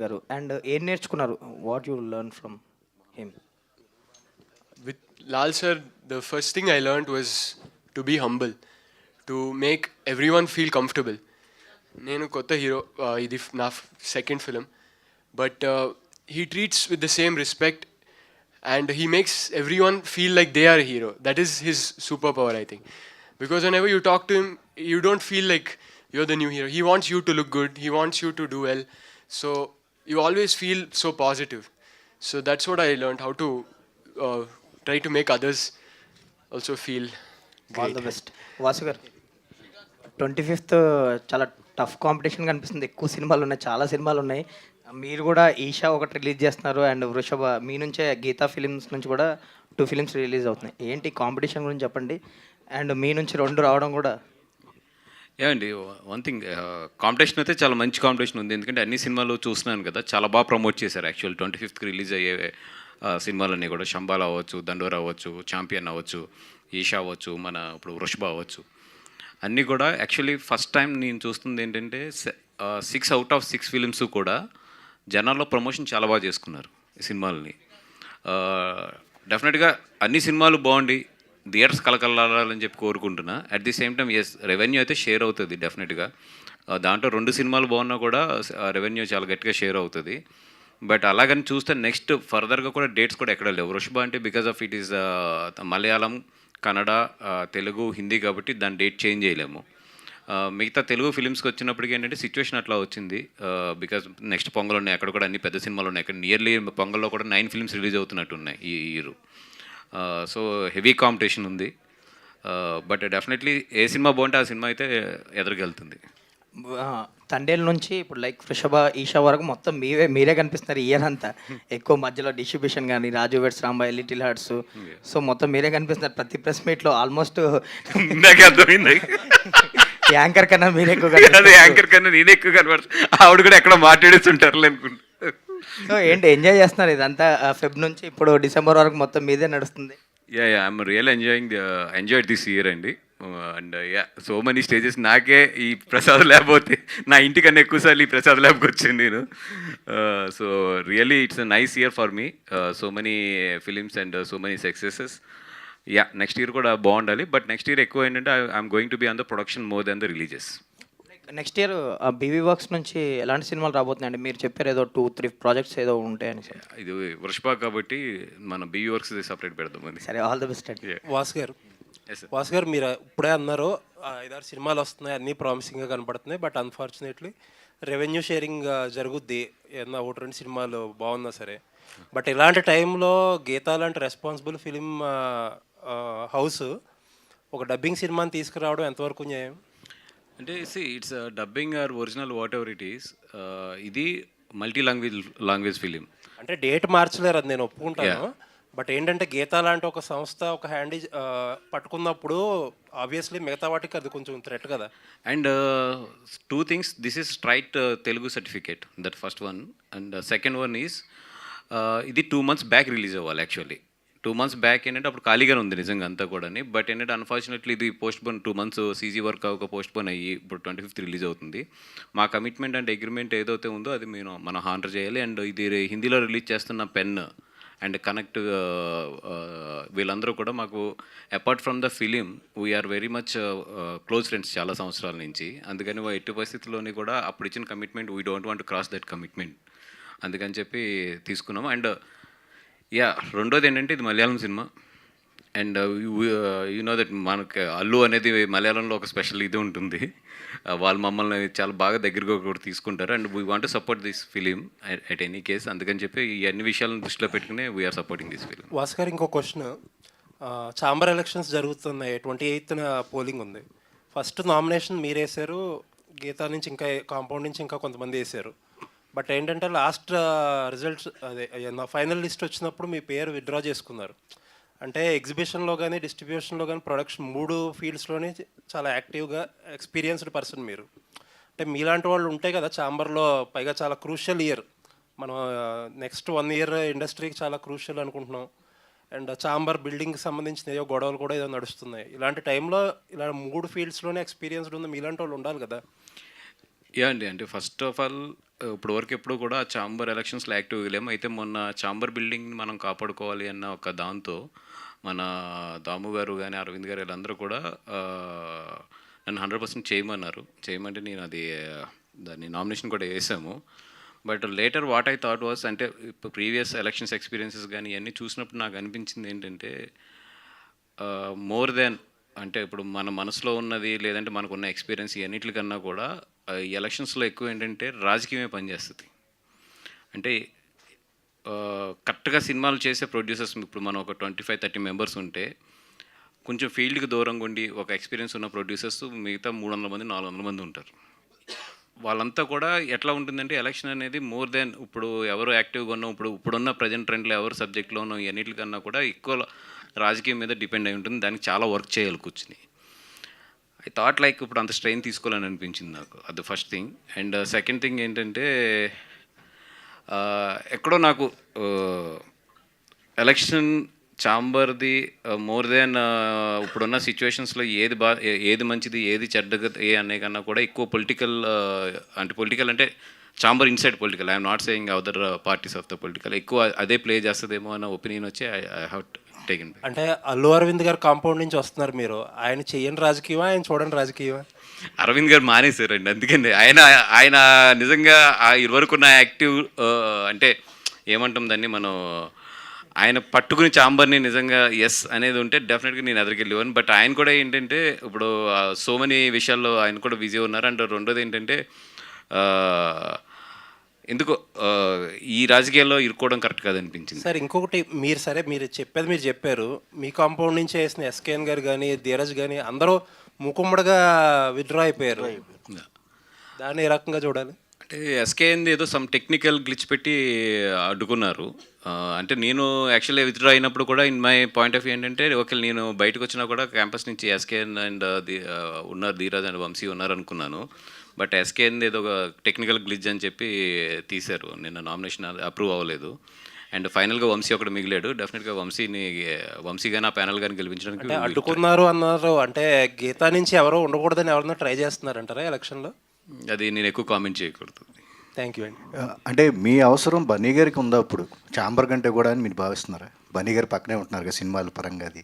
గారు అండ్ ఏం నేర్చుకున్నారు? What you learn from him? With Lal sir, the first thing I learned was to be humble, to make everyone feel comfortable. నేను కొత్త hero, ఇది నా second film, but he treats with the same respect and he makes everyone feel like they are a hero. That is his superpower, I think. Because whenever you talk to him, you don't feel like you're the new hero. He wants you to look good, he wants you to do well. So you always feel so positive. So that's what I learned, how to uh, try to make others also feel all great. The best. Vasu గారు, 25th చాలా tough competition కనిపిస్తుంది. ఎక్కువ సినిమాలు ఉన్నాయి, చాలా సినిమాలు ఉన్నాయి. మీరు కూడా ఈషా ఒకటి రిలీజ్ చేస్తున్నారు అండ్ వృషభ మీ నుంచే గీతా ఫిలిమ్స్ నుంచి కూడా 2 ఫిలిమ్స్ రిలీజ్ అవుతున్నాయి. ఏంటి కాంపిటీషన్ గురించి చెప్పండి. అండ్ మీ నుంచి 2 రావడం కూడా అండి, వన్ థింగ్, కాంపిటీషన్ అయితే చాలా మంచి కాంపిటీషన్ ఉంది. ఎందుకంటే అన్ని సినిమాలు చూస్తున్నాను కదా, చాలా బాగా ప్రమోట్ చేశారు. యాక్చువల్ 25th రిలీజ్ అయ్యే సినిమాలన్నీ కూడా శంబాల అవ్వచ్చు, దండోరా అవ్వచ్చు, ఛాంపియన్ అవ్వచ్చు, ఈషా అవ్వచ్చు, మన ఇప్పుడు వృషభ అవ్వచ్చు, అన్నీ కూడా యాక్చువల్లీ ఫస్ట్ టైం నేను చూస్తుంది ఏంటంటే 6 out of 6 ఫిలిమ్స్ కూడా జనాల్లో ప్రమోషన్ చాలా బాగా చేసుకున్నారు ఈ సినిమాలని. డెఫినెట్గా అన్ని సినిమాలు బాగుండి థియేటర్స్ కలకలాలని చెప్పి కోరుకుంటున్నా. At the same time yes, revenue అయితే షేర్ అవుతుంది డెఫినెట్గా. దాంట్లో 2 సినిమాలు బాగున్నా కూడా రెవెన్యూ చాలా గట్టిగా షేర్ అవుతుంది. బట్ అలాగని చూస్తే నెక్స్ట్ ఫర్దర్గా కూడా డేట్స్ కూడా ఎక్కడ లేవు. వృషభ అంటే because of it is Malayalam, Kannada, Telugu, Hindi కాబట్టి దాని డేట్ చేంజ్ చేయలేము. మిగతా తెలుగు ఫిలిమ్స్కి వచ్చినప్పటికీ ఏంటంటే సిచ్యువేషన్ అట్లా వచ్చింది. బికాజ్ నెక్స్ట్ పొంగల్ ఉన్నాయి, అక్కడ కూడా అన్ని పెద్ద సినిమాలు ఉన్నాయి. అక్కడ నియర్లీ పొంగల్లో కూడా 9 ఫిలిమ్స్ రిలీజ్ అవుతున్నట్టు ఉన్నాయి ఈ ఇయర్. సో హెవీ కాంపిటీషన్ ఉంది. బట్ డెఫినెట్లీ ఏ సినిమా బాగుంటే ఆ సినిమా అయితే ఎదురుకెళ్తుంది. తండేల్ నుంచి ఇప్పుడు లైక్ వృషభ, ఈషా వరకు మొత్తం మీరే కనిపిస్తున్నారు ఇయర్ అంతా. ఎక్కువ మధ్యలో డిస్ట్రిబ్యూషన్ కానీ Raju weds Rambai, little hearts, so మొత్తం మీరే కనిపిస్తున్నారు ప్రతి ప్రెస్ మీట్లో ఆల్మోస్ట్. నాకు అర్థమైంది, యాంకర్ కన్నా మీరే ఎక్కువ అదే యాంకర్ కన్నా నేనే ఎక్కువ కనబడుతుంది. ఆవిడ కూడా ఎక్కడ మాట్లాడేస్తుంటారు అనుకుంటా. సో ఏంటి ఎంజాయ్ చేస్తున్నారు ఇదంతా? ఫెబ్ నుంచి ఇప్పుడు డిసెంబర్ వరకు మొత్తం మీదే నడుస్తుంది. I'm real enjoyed this year అండి. And so many stages. నాకే ఈ ప్రసాద్ ల్యాబ్ పోతే నా ఇంటికన్నా ఎక్కువసార్లు ఈ ప్రసాద్ ల్యాబ్కి వచ్చాను నేను. So really it's a nice year for me. So many films and so many successes. Next year కూడా బాగుండాలి. బట్ నెక్స్ట్ ఇయర్ ఎక్కువ ఏంటంటే I'm going to be on the production more than the releases. Next year BV Works నుంచి ఎలాంటి సినిమాలు రాబోతున్నాయండి? మీరు చెప్పారు ఏదో 2-3 ప్రాజెక్ట్స్ ఏదో ఉంటాయని. ఇది వృషభ కాబట్టి మన బీ వర్క్స్ సపరేట్ పెడదామని. సరే, ఆల్ ద బెస్ట్ అండి. వాసు గారు మీరు ఇప్పుడే అన్నారు 5-6 సినిమాలు వస్తున్నాయి, అన్నీ ప్రామిసింగ్గా కనపడుతున్నాయి. బట్ అన్ఫార్చునేట్లీ రెవెన్యూ షేరింగ్ జరుగుద్ది ఏదన్నా 1-2 సినిమాలు బాగున్నా సరే. బట్ ఇలాంటి టైంలో గీతా లాంటి రెస్పాన్సిబుల్ ఫిలిం హౌస్ ఒక డబ్బింగ్ సినిమాని తీసుకురావడం ఎంతవరకు న్యాయం? అంటే it's dubbing or original whatever it is. ఇది మల్టీ లాంగ్వేజ్ ఫిలిం. అంటే డేట్ మార్చలేరు, అది నేను ఒప్పుకుంటాను. బట్ ఏంటంటే గీతా లాంటి ఒక సంస్థ ఒక హ్యాండ్ పట్టుకున్నప్పుడు ఆబ్వియస్లీ మిగతా వాటికి అది కొంచెం థ్రెట్ కదా. And 2 things, this is straight Telugu certificate, that first one. And second one is ఇది 2 months బ్యాక్ రిలీజ్ అవ్వాలి. యాక్చువల్లీ 2 months బ్యాక్ ఏంటంటే అప్పుడు ఖాళీగానే ఉంది నిజంగా అంతా కూడా. బట్ ఏంటంటే అన్ఫార్చునేట్లీ ఇది పోస్ట్పోన్ 2 months సీజీ వర్క్ అవ్వక పోస్ట్పోన్ అయ్యి ఇప్పుడు 25th రిలీజ్ అవుతుంది. మా కమిట్మెంట్ అండ్ అగ్రిమెంట్ ఏదైతే ఉందో అది మనం హానర్ చేయాలి. అండ్ ఇది హిందీలో రిలీజ్ చేస్తున్న పెన్ అండ్ కనెక్ట్ వీళ్ళందరూ కూడా మాకు apart from the film we are very much close friends చాలా సంవత్సరాల నుంచి. అందుకని ఎట్టి పరిస్థితుల్లోని కూడా అప్పుడు ఇచ్చిన commitment we don't want to cross that commitment. అందుకని చెప్పి తీసుకున్నాము. అండ్ రెండోది ఏంటంటే ఇది మలయాళం సినిమా. అండ్ యూ నో దట్ మనకి అల్లు అనేది మలయాళంలో ఒక స్పెషల్ ఇది ఉంటుంది. వాళ్ళు మమ్మల్ని చాలా బాగా దగ్గరగా కూడా తీసుకుంటారు. And we want to support this film at any case. అందుకని చెప్పి ఈ అన్ని విషయాలను దృష్టిలో పెట్టుకుని we are supporting this film. Vasu గారు ఇంకో క్వశ్చన్. ఛాంబర్ ఎలక్షన్స్ జరుగుతున్నాయి, 28th పోలింగ్ ఉంది. ఫస్ట్ నామినేషన్ మీరు వేశారు, గీతా నుంచి ఇంకా కాంపౌండ్ నుంచి ఇంకా కొంతమంది వేశారు. బట్ ఏంటంటే లాస్ట్ రిజల్ట్స్ అదే ఫైనల్ లిస్ట్ వచ్చినప్పుడు మీ పేరు విత్డ్రా చేసుకున్నారు. అంటే ఎగ్జిబిషన్లో కానీ డిస్ట్రిబ్యూషన్లో కానీ ప్రొడక్షన్ 3 ఫీల్డ్స్లోనే చాలా యాక్టివ్గా ఎక్స్పీరియన్స్డ్ పర్సన్ మీరు. అంటే మీలాంటి వాళ్ళు ఉంటే కదా ఛాంబర్లో, పైగా చాలా క్రూషియల్ ఇయర్. మనం నెక్స్ట్ 1 year ఇండస్ట్రీకి చాలా క్రూషియల్ అనుకుంటున్నాం. అండ్ ఛాంబర్ బిల్డింగ్కి సంబంధించిన ఏదో గొడవలు కూడా ఏదో నడుస్తున్నాయి. ఇలాంటి టైంలో ఇలా 3 ఫీల్డ్స్లోనే ఎక్స్పీరియన్స్డ్ ఉంది మీలాంటి వాళ్ళు ఉండాలి కదా. అండి, అంటే ఫస్ట్ ఆఫ్ ఆల్ ఇప్పుడు వరకు ఎప్పుడు కూడా చాంబర్ ఎలక్షన్స్లో యాక్టివ్గా లేము. అయితే మొన్న చాంబర్ బిల్డింగ్ని మనం కాపాడుకోవాలి అన్న ఒక దాంతో మన దాము గారు కానీ అరవింద్ గారు వీళ్ళందరూ కూడా నన్ను 100% చేయమన్నారు. చేయమంటే నేను దాన్ని నామినేషన్ కూడా వేసాము. But later what I thought was, అంటే ఇప్పుడు ప్రీవియస్ ఎలక్షన్స్ ఎక్స్పీరియన్సెస్ కానీ ఇవన్నీ చూసినప్పుడు నాకు అనిపించింది ఏంటంటే మోర్ దెన్ అంటే ఇప్పుడు మన మనసులో ఉన్నది లేదంటే మనకున్న ఎక్స్పీరియన్స్ ఇవన్నిటికన్నా కూడా ఈ ఎలక్షన్స్లో ఎక్కువ ఏంటంటే రాజకీయమే పనిచేస్తుంది. అంటే కరెక్ట్గా సినిమాలు చేసే ప్రొడ్యూసర్స్ ఇప్పుడు మనం ఒక 25-30 మెంబర్స్ ఉంటే కొంచెం ఫీల్డ్కి దూరంగా ఉండి ఒక ఎక్స్పీరియన్స్ ఉన్న ప్రొడ్యూసర్స్ మిగతా 300 మంది 400 మంది ఉంటారు. వాళ్ళంతా కూడా ఎట్లా ఉంటుందంటే ఎలక్షన్ అనేది మోర్ దెన్ ఇప్పుడు ఎవరు యాక్టివ్గా ఉన్నాం, ఇప్పుడున్న ప్రజెంట్ ట్రెండ్లో ఎవరు సబ్జెక్ట్లో ఉన్నాం ఇవన్నిటికన్నా కూడా ఎక్కువ రాజకీయం మీద డిపెండ్ అయి ఉంటుంది. దానికి చాలా వర్క్ చేయాలి కూర్చుని. ఐ థాట్ లైక్ ఇప్పుడు అంత స్ట్రెయిన్ తీసుకోవాలని అనిపించింది నాకు. అది first thing. And second thing ఏంటంటే ఎక్కడో నాకు ఎలక్షన్ ఛాంబర్ది మోర్ దెన్ ఇప్పుడున్న సిచ్యువేషన్స్లో ఏది మంచిది ఏది చెడ్డగా అనే కన్నా కూడా ఎక్కువ పొలిటికల్ అంటే chamber inside political, I'm not saying other parties of the political ఎక్కువ అదే ప్లే చేస్తుందేమో అన్న ఒపీనియన్ వచ్చి ఐ హ్యావ్ టేకెన్. అంటే అల్లు అరవింద్ గారు కాంపౌండ్ నుంచి వస్తున్నారు మీరు, ఆయన చెయ్యని రాజకీయమా ఆయన చూడండి రాజకీయమా? అరవింద్ గారు మానేశారండి. అందుకని ఆయన నిజంగా ఇదివరకున్న యాక్టివ్ అంటే ఏమంటాం దాన్ని మనం ఆయన పట్టుకుని చాంబర్ని నిజంగా ఎస్ అనేది ఉంటే డెఫినెట్గా నేను ఎదురుకెళ్ళేవాను. బట్ ఆయన కూడా ఏంటంటే ఇప్పుడు సో మెనీ విషయాల్లో ఆయన కూడా బిజీ ఉన్నారు. అండ్ రెండోది ఏంటంటే ఎందుకో ఈ రాజకీయాల్లో ఇరుక్కోవడం కరెక్ట్ కాదనిపించింది. సార్ ఇంకొకటి, మీరు చెప్పారు మీ కాంపౌండ్ నుంచి వేసిన ఎస్కేఎన్ గారు కానీ ధీరజ్ కానీ అందరూ మూకుమ్మడిగా విత్డ్రా అయిపోయారు. దాన్ని ఏ రకంగా చూడాలి? అంటే ఎస్కేఎన్ది ఏదో సమ్ టెక్నికల్ గ్లిచ్ పెట్టి అడ్డుకున్నారు. అంటే నేను యాక్చువల్లీ విత్డ్రా అయినప్పుడు కూడా in my point of view ఏంటంటే ఒకవేళ నేను బయటకు వచ్చినా కూడా క్యాంపస్ నుంచి ఎస్కేఎన్ అండ్ ఉన్నారు ధీరజ్ అండ్ వంశీ ఉన్నారు అనుకున్నాను. బట్ ఎస్కేఎన్ది ఏదో ఒక టెక్నికల్ గ్లిచ్ అని చెప్పి తీశారు. నిన్న నామినేషన్ అప్రూవ్ అవ్వలేదు. అండ్ ఫైనల్గా వంశీ ఒకటి మిగిలాడు. డెఫినెట్గా వంశీ కానీ ఆ ప్యానల్ కానీ గెలిపించడానికి అడ్డుకున్నారు అన్నారు. అంటే గీతా నుంచి ఎవరో ఉండకూడదని ఎవరన్నా ట్రై చేస్తున్నారంటారా ఎలక్షన్లో? అది నేను ఎక్కువ కామెంట్ చేయకూడదు. థ్యాంక్ యూ అండి. అంటే మీ అవసరం బన్నీ గారికి ఉందా ఇప్పుడు చాంబర్ కంటే కూడా అని మీరు భావిస్తున్నారా? బన్నీ గారు పక్కనే ఉంటున్నారు కదా సినిమాల పరంగా. అది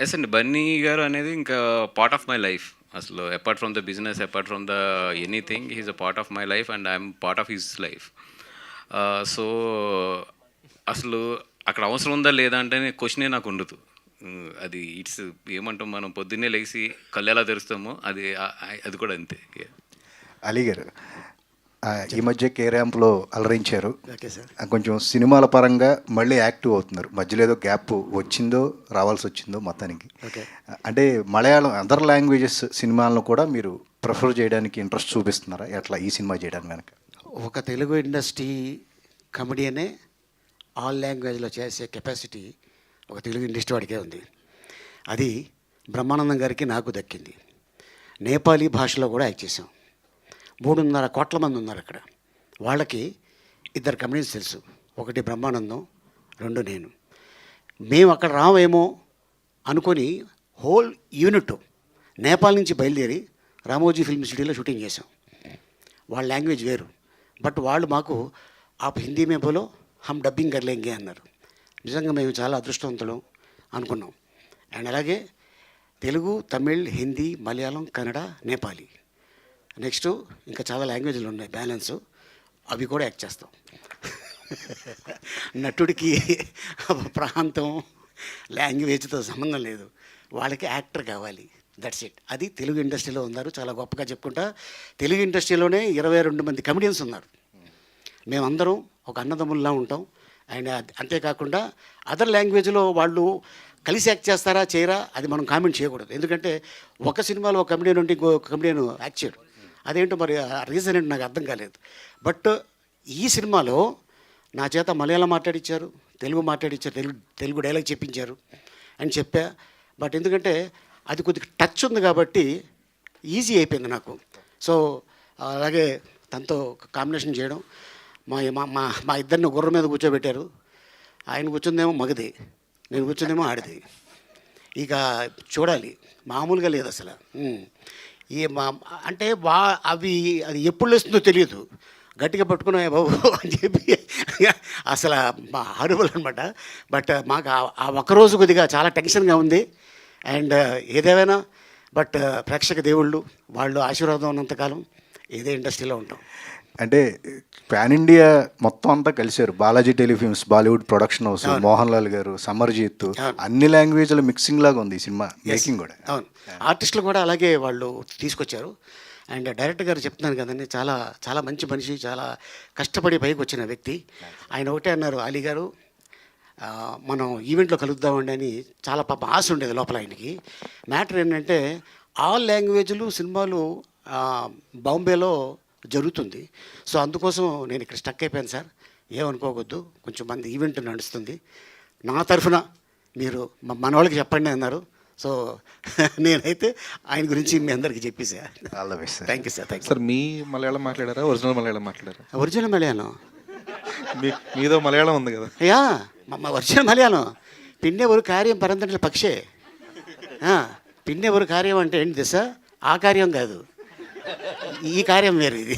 ఎస్ అండి, బన్నీ గారు అనేది ఇంకా పార్ట్ ఆఫ్ మై లైఫ్. అసలు apart from the business, apart from the anything, he is a part of my life and I'm part of his life. So అసలు అక్కడ అవసరం ఉందా లేదా అంటే క్వశ్చనే నాకు ఉండదు. అది ఇట్స్ ఏమంటాం మనం పొద్దున్నే లేచి కళ్ళు ఎలా తెరుస్తామో అది కూడా అంతే. అలీ గారు ఈ మధ్య కే ర్యాంప్లో అలరించారు. కొంచెం సినిమాల పరంగా మళ్ళీ యాక్టివ్ అవుతున్నారు. మధ్యలో ఏదో గ్యాప్ వచ్చిందో రావాల్సి వచ్చిందో మొత్తానికి. అంటే మలయాళం అదర్ లాంగ్వేజెస్ సినిమాలను కూడా మీరు ప్రిఫర్ చేయడానికి ఇంట్రెస్ట్ చూపిస్తున్నారా ఎట్లా ఈ సినిమా చేయడానికి కనుక? ఒక తెలుగు ఇండస్ట్రీ కమెడియనే ఆల్ లాంగ్వేజ్లో చేసే కెపాసిటీ ఒక తెలుగు ఇండస్ట్రీ వాడికే ఉంది. అది బ్రహ్మానందం గారికి నాకు దక్కింది. నేపాలీ భాషలో కూడా యాక్ట్ చేసాం. 3.5 కోట్ల మంది ఉన్నారు అక్కడ. వాళ్ళకి 2 కమెడియన్స్ తెలుసు. ఒకటి బ్రహ్మానందం, 2 నేను. మేము అక్కడ రావేమో అనుకొని హోల్ యూనిట్ నేపాల్ నుంచి బయలుదేరి రామోజీ ఫిల్మ్ సిటీలో షూటింగ్ చేసాం. వాళ్ళ లాంగ్వేజ్ వేరు. బట్ వాళ్ళు మాకు ఆప్ హిందీ మే బోలో హమ్ డబ్బింగ్ కర్లేంగే అన్నారు. నిజంగా మేము చాలా అదృష్టవంతులం అనుకున్నాం. అండ్ అలాగే తెలుగు, తమిళ్, హిందీ, మలయాళం, కన్నడ, నేపాలీ, నెక్స్ట్ ఇంకా చాలా లాంగ్వేజ్లు ఉన్నాయి బ్యాలెన్స్, అవి కూడా యాక్ట్ చేస్తాం. నటుడికి ప్రాంతం లాంగ్వేజ్తో సంబంధం లేదు, వాళ్ళకి యాక్టర్ కావాలి, దట్స్ ఇట్. అది తెలుగు ఇండస్ట్రీలో ఉన్నారు. చాలా గొప్పగా చెప్పుకుంటా. తెలుగు ఇండస్ట్రీలోనే 22 మంది కమెడియన్స్ ఉన్నారు. మేమందరం ఒక అన్నదమ్ముల్లా ఉంటాం. అండ్ అంతేకాకుండా అదర్ లాంగ్వేజ్లో వాళ్ళు కలిసి యాక్ట్ చేస్తారా చేయరా అది మనం కామెంట్ చేయకూడదు. ఎందుకంటే ఒక సినిమాలో ఒక కమెడియన్ ఉంటే ఇంకో కమెడియన్ యాక్ట్ చేయడు. అదేంటో మరి రీజన్ ఏంటో నాకు అర్థం కాలేదు. బట్ ఈ సినిమాలో నా చేత మలయాళం మాట్లాడించారు, తెలుగు మాట్లాడించారు, తెలుగు డైలాగ్ చెప్పించారు అని చెప్పా. బట్ ఎందుకంటే అది కొద్దిగా టచ్ ఉంది కాబట్టి ఈజీ అయిపోయింది నాకు. సో అలాగే తనతో కాంబినేషన్ చేయడం, మా ఇద్దరిని గుర్రం మీద కూర్చోబెట్టారు. ఆయన కూర్చుందేమో మగది, నేను కూర్చుందేమో ఆడది. ఇక చూడాలి, మామూలుగా లేదు అసలు. ఈ మా అంటే అవి అది ఎప్పుడు లేస్తుందో తెలియదు, గట్టిగా పట్టుకున్నాయి బాబు అని చెప్పి అసలు మా హారబుల్ అనమాట. బట్ మాకు ఆ ఒక్కరోజు కొద్దిగా చాలా టెన్షన్గా ఉంది. అండ్ ఏదేమైనా బట్ ప్రేక్షక దేవుళ్ళు వాళ్ళు ఆశీర్వాదం ఉన్నంతకాలం ఇదే ఇండస్ట్రీలో ఉంటాం. అంటే పాన్ ఇండియా మొత్తం అంతా కలిశారు. Balaji telefilms, Bollywood production house, Mohan Lal గారు, సమర్జీత్, అన్ని లాంగ్వేజ్ల మిక్సింగ్ లాగా ఉంది ఈ సినిమా మేకింగ్ కూడా. అవును, ఆర్టిస్టులు కూడా అలాగే వాళ్ళు తీసుకొచ్చారు. అండ్ డైరెక్టర్ గారు చెప్తున్నాను కదండి, చాలా చాలా మంచి మనిషి, చాలా కష్టపడి పైకి వచ్చిన వ్యక్తి. ఆయన ఒకటే అన్నారు, అలీ గారు మనం ఈవెంట్లో కలుద్దామండి అని. చాలా పాప ఆశ ఉండేది లోపల ఆయనకి. మ్యాటర్ ఏంటంటే ఆల్ లాంగ్వేజ్లు సినిమాలు బాంబేలో జరుగుతుంది. సో అందుకోసం నేను ఇక్కడ స్టక్ అయిపోయాను సార్, ఏమనుకోవద్దు, కొంచెం మంది ఈవెంట్ నడుస్తుంది, నా తరఫున మీరు మన వాళ్ళకి చెప్పండి అన్నారు. సో నేనైతే ఆయన గురించి మీ అందరికీ చెప్పేసా. All the best. Thank you sir. Thank sir మీ మలయాళం మాట్లాడారా, ఒరిజినల్ మలయాళం మాట్లాడారా? యూ. ఒరిజినల్ మలయాళం మీదో మలయాళం ఉంది కదా? యా, మా ఒరిజినల్ మలయాళం. పిన్నే ఒక కార్యం పరంతంటే పక్షే. పిన్నే ఒక కార్యం అంటే ఏంటి తెలుసా? ఆ కార్యం కాదు, ఈ కార్యం వేరు ఇది.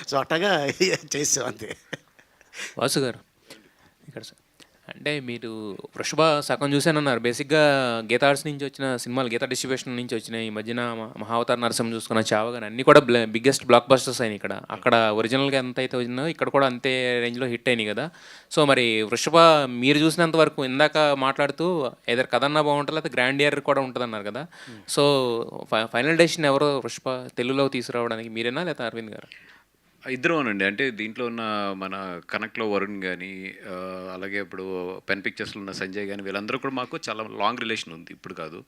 సో అట్టగా చేస్తాం అంతే. వాసు గారు ఇక్కడ సార్, అంటే మీరు వృషభ సగం చూశానన్నారు. బేసిక్గా గీతా ఆర్ట్స్ నుంచి వచ్చిన సినిమాలు, గీతా డిస్ట్రిబ్యూషన్ నుంచి వచ్చిన ఈ మధ్యన మహావతార్ నరసింహ చూసుకున్న, చావ కానీ అన్నీ కూడా బిగ్గెస్ట్ బ్లాక్ బస్టర్స్ అయినాయి ఇక్కడ. అక్కడ ఒరిజినల్గా ఎంత అయితే వచ్చినాయో ఇక్కడ కూడా అంతే రేంజ్లో హిట్ అయినాయి కదా. సో మరి వృషభ మీరు చూసినంత వరకు, ఇందాక మాట్లాడుతూ ఏదైనా కథన్నా బాగుంటుంది లేదా గ్రాండ్ ఇయర్ కూడా ఉంటుంది అన్నారు కదా. సో ఫైనల్ డెసిషన్ ఎవరో వృషభ తెలుగులో తీసుకురావడానికి, మీరేనా లేదా అరవింద్ గారు? ఇద్దరు అనండి. అంటే దీంట్లో ఉన్న మన కనెక్ట్లో వరుణ్ కానీ, అలాగే ఇప్పుడు పెన్ పిక్చర్స్లో ఉన్న సంజయ్ కానీ, వీళ్ళందరూ కూడా మాకు చాలా లాంగ్ రిలేషన్ ఉంది. ఇప్పుడు కాదు,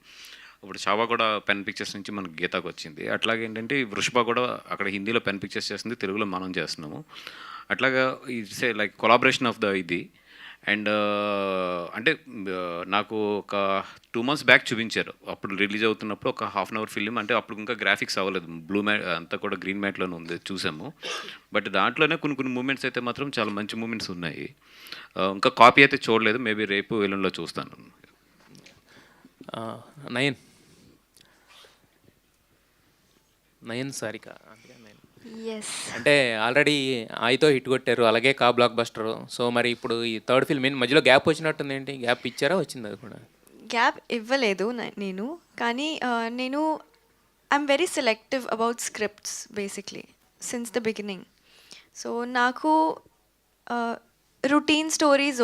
ఇప్పుడు చావా కూడా పెన్ పిక్చర్స్ నుంచి మనకు గీతాకు వచ్చింది. అట్లాగే ఏంటంటే వృషభ కూడా అక్కడ హిందీలో పెన్ పిక్చర్స్ చేస్తుంది, తెలుగులో మనం చేస్తున్నాము. అట్లాగా it's a like collaboration of the ఇది. అండ్ అంటే నాకు ఒక 2 months బ్యాక్ చూపించారు, అప్పుడు రిలీజ్ అవుతున్నప్పుడు ఒక ½ hour ఫిల్మ్. అంటే అప్పుడు ఇంకా గ్రాఫిక్స్ అవ్వలేదు, బ్లూ మ్యాట్ అంతా కూడా గ్రీన్ మ్యాట్లోనే ఉంది, చూసాము. బట్ దాంట్లోనే కొన్ని మూమెంట్స్ అయితే మాత్రం చాలా మంచి మూమెంట్స్ ఉన్నాయి. ఇంకా కాపీ అయితే చూడలేదు, మేబీ రేపు ఎల్లుండిలో చూస్తాను. నయన్ సారిక ఎస్, అంటే ఆల్రెడీ ఆయితో హిట్ కొట్టారు, అలాగే కా బ్లాక్ బస్టర్. సో మరి ఇప్పుడు ఈ థర్డ్ ఫిల్మ్ మధ్యలో గ్యాప్ వచ్చినట్టుంది, ఏంటి గ్యాప్ ఇచ్చారా, వచ్చింది అది కూడా? గ్యాప్ ఇవ్వలేదు నేను, కానీ నేను I'm very selective about scripts basically since the beginning. So నాకు రొటీన్ స్టోరీస్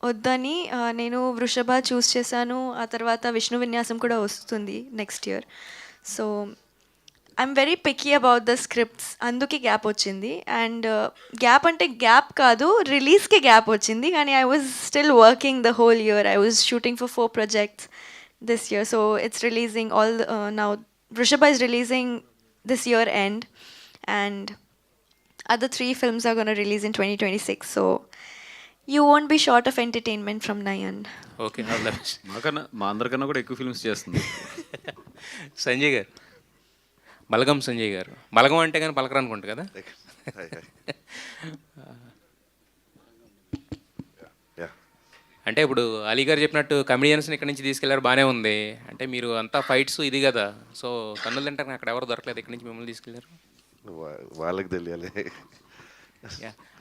వద్దని నేను వృషభ చూస్ చేశాను. ఆ తర్వాత విష్ణు విన్యాసం కూడా వస్తుంది next year. So I'm very picky about the scripts, అందుకే గ్యాప్ వచ్చింది. అండ్ గ్యాప్ అంటే గ్యాప్ కాదు, రిలీజ్కి గ్యాప్ వచ్చింది, కానీ I was still working the whole year. I was shooting for 4 projects this year. So it's releasing now Vrishabha is releasing this year end, and other 3 films are going to release in 2026. So you won't be short of entertainment from Nayan. Okay, మా అందరికన్నా కూడా ఎక్కువ films చేస్తుంది. సంజయ్ గారు, బలగం సంజయ్ గారు. బలగం అంటే కానీ పలకరు అనుకుంటా కదా. అంటే ఇప్పుడు అలీ గారు చెప్పినట్టు కమెడియన్స్ని ఇక్కడ నుంచి తీసుకెళ్లారు, బాగానే ఉంది. అంటే మీరు అంతా ఫైట్స్ ఇది కదా, సో కన్నులు తింటారు, అక్కడ ఎవరు దొరకలేదు, ఇక్కడి నుంచి మిమ్మల్ని తీసుకెళ్లారు. వాళ్ళకి తెలియాలి.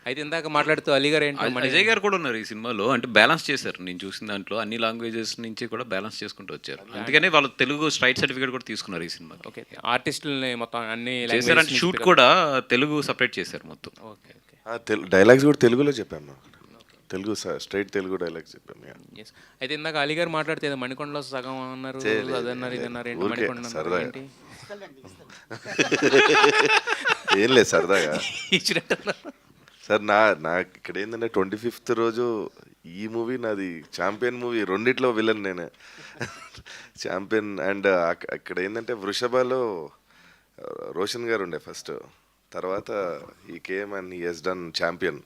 అయితే ఇందాక మాట్లాడుతూ అలీ గారు ఏంటి, అజయ్ గారు కూడా ఉన్నారు ఈ సినిమాలో. అంటే బ్యాలెన్స్ చేశారు, నేను చూసిన దాంట్లో అన్ని లాంగ్వేజెస్ నుంచి కూడా బ్యాలెన్స్ చేసుకుంటూ వచ్చారు. అందుకనే వాళ్ళు తెలుగు స్ట్రైట్ సర్టిఫికేట్ కూడా తీసుకున్నారు ఈ సినిమా. ఓకే, ఆర్టిస్టులని మొత్తం అన్ని చేశారు. షూట్ కూడా తెలుగు సపరేట్ చేశారు మొత్తం. ఓకే ఓకే, డైలాగ్స్ కూడా తెలుగులో చెప్పాము, తెలుగు స్ట్రైట్ తెలుగు డైలాగ్స్ చెప్పాము. ఎస్. అయితే ఇందాక అలీ గారు మాట్లాడితే ఏదో మణికొండలో సగం అన్నారు, అదన్నారు, ఇదన్నారు, ఏంటి మణికొండ అన్నారు, ఏంటి ఏం లేదు సరదాగా ఇచ్చినట్టు సార్. నాకు ఇక్కడ ఏంటంటే 25th రోజు ఈ మూవీ నాది ఛాంపియన్ మూవీ, రెండిట్లో విలన్ నేనే, ఛాంపియన్. అండ్ అక్కడ ఏంటంటే వృషభలో రోషన్ గారు ఉండే ఫస్ట్, తర్వాత ఈ came and he has done champion.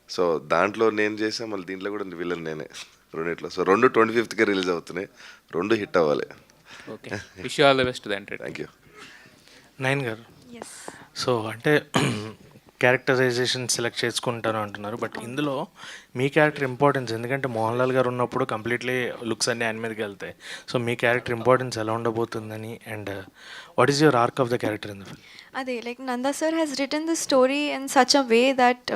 So దాంట్లో నేను చేసా, మళ్ళీ దీంట్లో కూడా విలన్ నేనే రెండిట్లో. సో 2 25th రిలీజ్ అవుతున్నాయి, 2 హిట్ అవ్వాలి. Okay, wish you all the best. Thank you. Nayan గారు, Yes. సో అంటే క్యారెక్టరైజేషన్ సెలెక్ట్ చేసుకుంటాను అంటున్నారు. బట్ ఇందులో మీ క్యారెక్టర్ ఇంపార్టెన్స్, ఎందుకంటే మోహన్ లాల్ గారు ఉన్నప్పుడు కంప్లీట్లీ లుక్స్ అన్నీ ఆయన మీదకి వెళ్తాయి. సో మీ క్యారెక్టర్ ఇంపార్టెన్స్ ఎలా ఉండబోతుందని, and what is your arc of the character in the film? అదే like Nanda sir has written the story in such a way that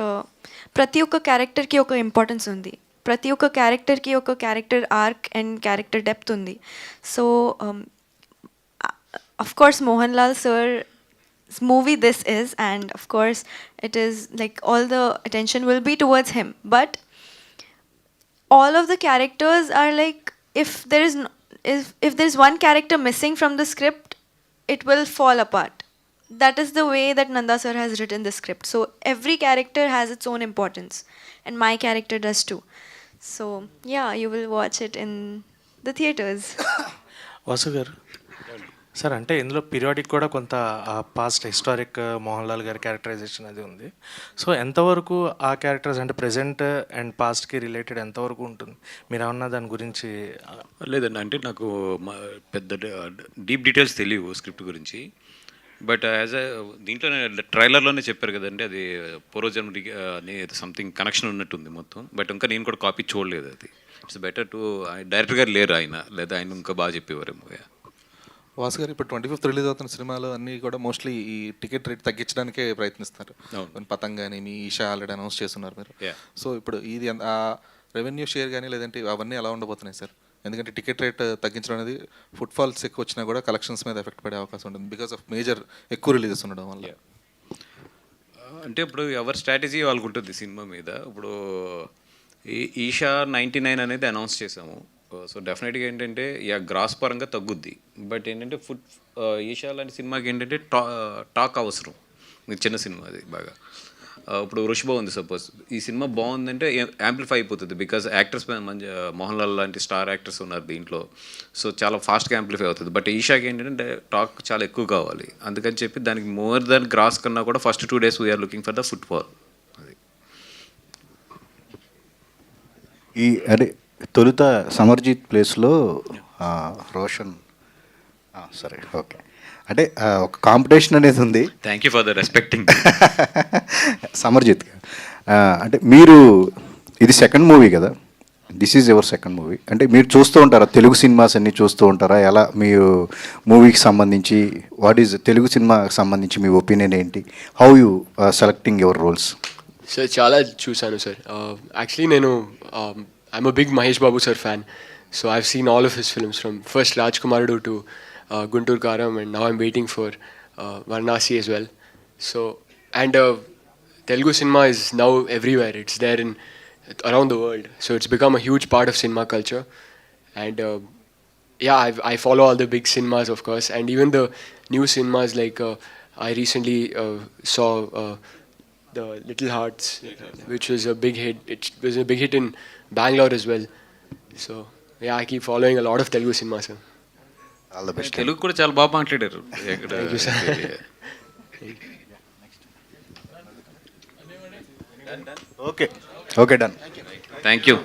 ప్రతి ఒక్క క్యారెక్టర్కి ఒక ఇంపార్టెన్స్ ఉంది, ప్రతి ఒక్క క్యారెక్టర్కి ఒక character arc and character depth ఉంది. So of course Mohan Lal sir's movie this is, and of course it is like all the attention will be towards him, but all of the characters are like, if there is if there's one character missing from the script, it will fall apart. That is the way that Nanda sir has written the script. So every character has its own importance, and my character does too. So yeah, you will watch it in the theaters. Vasu గారు sir, అంటే ఇందులో periodic కూడా కొంత past historic Mohan Lal గారి characterisation అది ఉంది. So ఎంతవరకు ఆ క్యారెక్టర్స్ అంటే ప్రజెంట్ అండ్ పాస్ట్కి రిలేటెడ్ ఎంతవరకు ఉంటుంది? మీరు ఏమన్నా దాని గురించి? లేదండి, అంటే నాకు పెద్ద డీప్ డీటెయిల్స్ తెలియవు స్క్రిప్ట్ గురించి. బట్ యాజ్ దీంట్లో ట్రైలర్లోనే చెప్పారు కదండి, అది పూర్వజన్మ అని సంథింగ్ కనెక్షన్ ఉన్నట్టుంది మొత్తం. బట్ ఇంకా నేను కూడా కాపీ చూడలేదు. అది ఇట్స్ బెటర్ టు, డైరెక్టర్ గారు లేరు ఆయన, లేదా ఆయన ఇంకా బాగా చెప్పేవారేమో. వాసు గారు, ఇప్పుడు 25th రిలీజ్ అవుతున్న సినిమాలు అన్నీ కూడా మోస్ట్లీ ఈ టికెట్ రేట్ తగ్గించడానికే ప్రయత్నిస్తారు. పతంగ్ కానీ మీ ఈషా ఆల్రెడీ అనౌన్స్ చేస్తున్నారు మీరు. సో ఇప్పుడు ఇది ఆ రెవెన్యూ షేర్ కానీ లేదంటే అవన్నీ ఎలా ఉండబోతున్నాయి సార్? ఎందుకంటే టికెట్ రేట్ తగ్గించడం అనేది ఫుట్ఫాల్స్ ఎక్కువ వచ్చినా కూడా కలెక్షన్స్ మీద ఎఫెక్ట్ పడే అవకాశం ఉంటుంది బికాస్ ఆఫ్ మేజర్ ఎక్కువ రిలీజెస్ ఉండడం వల్ల. అంటే ఇప్పుడు ఎవరి స్ట్రాటజీ వాళ్ళకు ఉంటుంది సినిమా మీద. ఇప్పుడు ఈషా 99 అనేది అనౌన్స్ చేసాము. సో డెఫినెట్గా ఏంటంటే గ్రాస్ పరంగా తగ్గుద్ది. బట్ ఏంటంటే ఈషా లాంటి సినిమాకి ఏంటంటే టాక్ అవసరం. మీకు చిన్న సినిమా అది బాగా. ఇప్పుడు వృషభ ఉంది సపోజ్, ఈ సినిమా బాగుందంటే యాంప్లిఫై అయిపోతుంది బికాజ్ యాక్టర్స్ మంచి మోహన్ లాల్ లాంటి స్టార్ యాక్టర్స్ ఉన్నారు దీంట్లో. సో చాలా ఫాస్ట్గా యాంప్లిఫై అవుతుంది. బట్ ఈషాకి ఏంటంటే టాక్ చాలా ఎక్కువ కావాలి. అందుకని చెప్పి దానికి మోర్ దాన్ గ్రాస్ కన్నా కూడా first 2 days we are looking for the footfall. అది ఈ అదే తొలుత సమర్జిత్ ప్లేస్లో రోషన్, సరే ఓకే, అంటే ఒక కాంపిటీషన్ అనేది ఉంది. Thank you for the respecting. Simarjeet అంటే మీరు ఇది సెకండ్ మూవీ కదా, this is your second movie. అంటే మీరు చూస్తూ ఉంటారా తెలుగు సినిమాస్ అన్నీ చూస్తూ ఉంటారా? ఎలా మీరు మూవీకి సంబంధించి వాట్ ఈజ్ తెలుగు సినిమాకి సంబంధించి మీ ఒపీనియన్ ఏంటి? How you selecting your roles? Sir చాలా చూసాను సార్. యాక్చువల్లీ నేను I'm a big Mahesh Babu sir fan, so I've seen all of his films from first Rajkumarudu to Guntur Karam, and now I'm waiting for Varanasi as well. So, and Telugu cinema is now everywhere. It's there in around the world. So it's become a huge part of cinema culture. And yeah, I follow all the big cinemas, of course, and even the new cinemas. Like I recently saw the Little Hearts, which was a big hit. It was a big hit in Bangalore as well. So yeah, I keep following a lot of Telugu cinema, sir. All the best. Telugu కూడా చాలా బాగా మాట్లాడారు. Okay okay, done. Thank you.